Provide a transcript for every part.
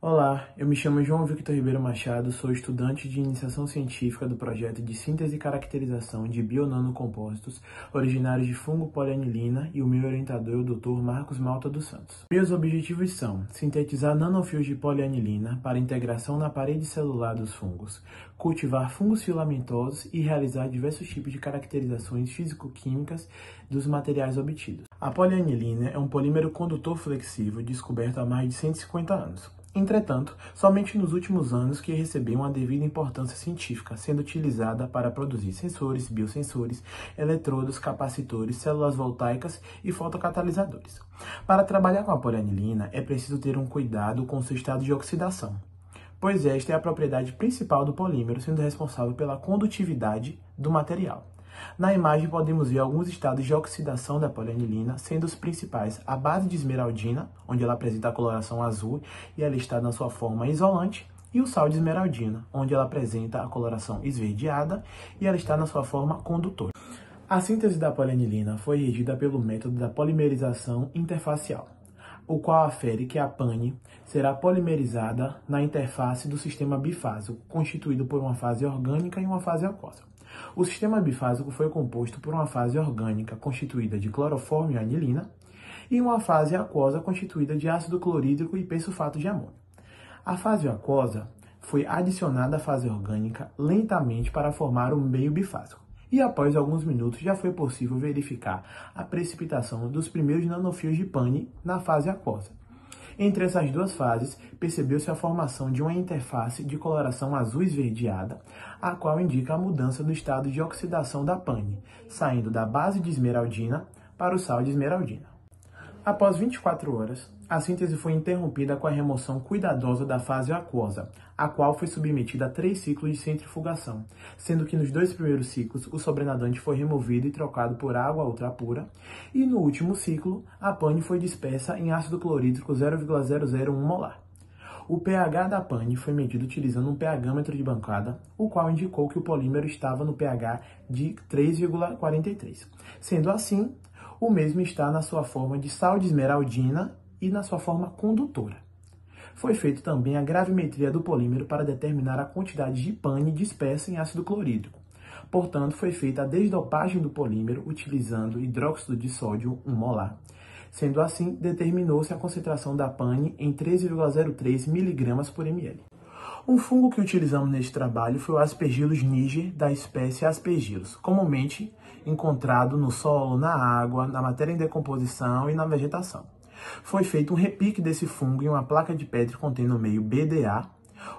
Olá, eu me chamo João Victor Ribeiro Machado, sou estudante de iniciação científica do projeto de síntese e caracterização de bionanocompósitos originários de fungo polianilina e o meu orientador é o Dr. Marcos Malta dos Santos. Meus objetivos são sintetizar nanofios de polianilina para integração na parede celular dos fungos, cultivar fungos filamentosos e realizar diversos tipos de caracterizações físico-químicas dos materiais obtidos. A polianilina é um polímero condutor flexível descoberto há mais de 150 anos. Entretanto, somente nos últimos anos que recebeu uma devida importância científica, sendo utilizada para produzir sensores, biosensores, eletrodos, capacitores, células voltaicas e fotocatalisadores. Para trabalhar com a polianilina, é preciso ter um cuidado com o seu estado de oxidação, pois esta é a propriedade principal do polímero, sendo responsável pela condutividade do material. Na imagem podemos ver alguns estados de oxidação da polianilina, sendo os principais a base de esmeraldina, onde ela apresenta a coloração azul e ela está na sua forma isolante, e o sal de esmeraldina, onde ela apresenta a coloração esverdeada e ela está na sua forma condutora. A síntese da polianilina foi regida pelo método da polimerização interfacial, o qual afere que a pane será polimerizada na interface do sistema bifásico, constituído por uma fase orgânica e uma fase aquosa. O sistema bifásico foi composto por uma fase orgânica constituída de cloroformo e anilina e uma fase aquosa constituída de ácido clorídrico e persulfato de amônio. A fase aquosa foi adicionada à fase orgânica lentamente para formar o meio bifásico e após alguns minutos já foi possível verificar a precipitação dos primeiros nanofios de pane na fase aquosa. Entre essas duas fases, percebeu-se a formação de uma interface de coloração azul esverdeada, a qual indica a mudança no estado de oxidação da pane, saindo da base de esmeraldina para o sal de esmeraldina. Após 24 horas, a síntese foi interrompida com a remoção cuidadosa da fase aquosa, a qual foi submetida a 3 ciclos de centrifugação, sendo que nos 2 primeiros ciclos o sobrenadante foi removido e trocado por água ultrapura, e no último ciclo a pane foi dispersa em ácido clorídrico 0,001 molar. O pH da pane foi medido utilizando um pHmetro de bancada, o qual indicou que o polímero estava no pH de 3,43. Sendo assim, o mesmo está na sua forma de sal de esmeraldina e na sua forma condutora. Foi feita também a gravimetria do polímero para determinar a quantidade de pane dispersa em ácido clorídrico. Portanto, foi feita a desdopagem do polímero utilizando hidróxido de sódio 1 molar. Sendo assim, determinou-se a concentração da pane em 3,03 mg por ml. Um fungo que utilizamos neste trabalho foi o Aspergillus niger, da espécie Aspergillus, comumente encontrado no solo, na água, na matéria em decomposição e na vegetação. Foi feito um repique desse fungo em uma placa de Petri contendo o meio BDA,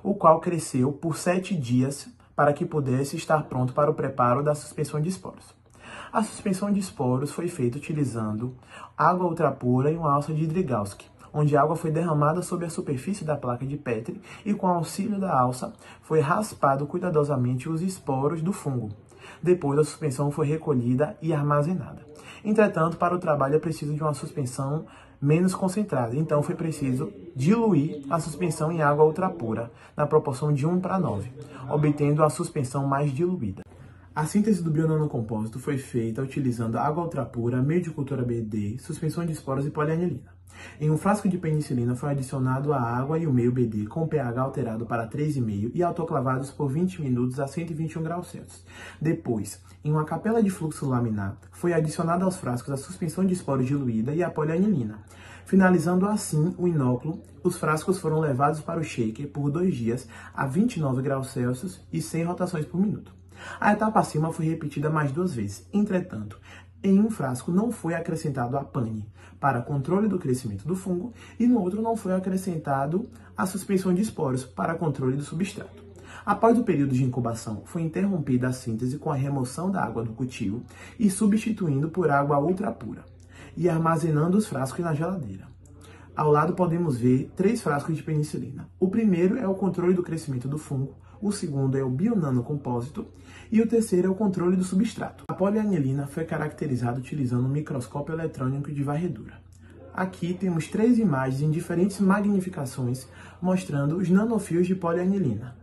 o qual cresceu por 7 dias para que pudesse estar pronto para o preparo da suspensão de esporos. A suspensão de esporos foi feita utilizando água ultrapura e uma alça de Drygalski, onde a água foi derramada sobre a superfície da placa de Petri e com auxílio da alça foi raspado cuidadosamente os esporos do fungo. Depois a suspensão foi recolhida e armazenada. Entretanto, para o trabalho é preciso de uma suspensão menos concentrada, então foi preciso diluir a suspensão em água ultrapura, na proporção de 1:9, obtendo a suspensão mais diluída. A síntese do bionanocompósito foi feita utilizando água ultrapura, meio de cultura BD, suspensão de esporos e polianilina. Em um frasco de penicilina foi adicionado a água e o meio BD com pH alterado para 3,5 e autoclavados por 20 minutos a 121 graus Celsius. Depois, em uma capela de fluxo laminar, foi adicionada aos frascos a suspensão de esporos diluída e a polianilina. Finalizando assim o inóculo, os frascos foram levados para o shaker por 2 dias a 29 graus Celsius e 100 rotações por minuto. A etapa acima foi repetida mais 2 vezes. Entretanto, em um frasco não foi acrescentado a pane para controle do crescimento do fungo e no outro não foi acrescentado a suspensão de esporos para controle do substrato. Após o período de incubação, foi interrompida a síntese com a remoção da água do cultivo e substituindo por água ultrapura e armazenando os frascos na geladeira. Ao lado podemos ver 3 frascos de penicilina. O primeiro é o controle do crescimento do fungo, o segundo é o bionanocompósito e o terceiro é o controle do substrato. A polianilina foi caracterizada utilizando um microscópio eletrônico de varredura. Aqui temos 3 imagens em diferentes magnificações mostrando os nanofios de polianilina.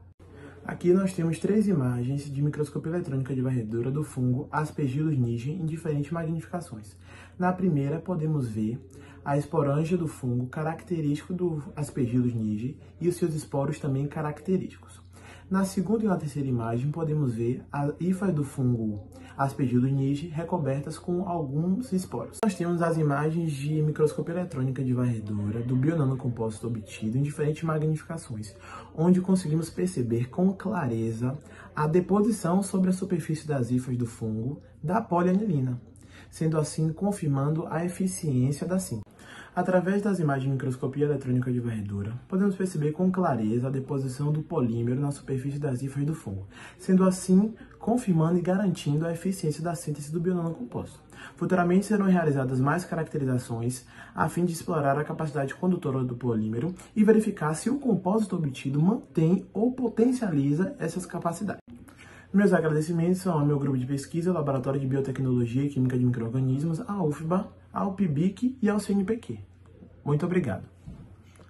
Aqui nós temos 3 imagens de microscopia eletrônica de varredura do fungo Aspergillus niger em diferentes magnificações. Na primeira podemos ver a esporângia do fungo característico do Aspergillus niger e os seus esporos também característicos. Na segunda e na terceira imagem, podemos ver as hifas do fungo Aspergillus niger recobertas com alguns esporos. Nós temos as imagens de microscopia eletrônica de varredura do bionanocompósito obtido em diferentes magnificações, onde conseguimos perceber com clareza a deposição sobre a superfície das hifas do fungo da polianilina, sendo assim confirmando a eficiência da síntese. Através das imagens de microscopia eletrônica de varredura, podemos perceber com clareza a deposição do polímero na superfície das hifas do fungo, sendo assim confirmando e garantindo a eficiência da síntese do bionanocompósito. Futuramente serão realizadas mais caracterizações a fim de explorar a capacidade condutora do polímero e verificar se o compósito obtido mantém ou potencializa essas capacidades. Meus agradecimentos são ao meu grupo de pesquisa, Laboratório de Biotecnologia e Química de Micro-Organismos, à UFBA, ao PIBIC e ao CNPq. Muito obrigado.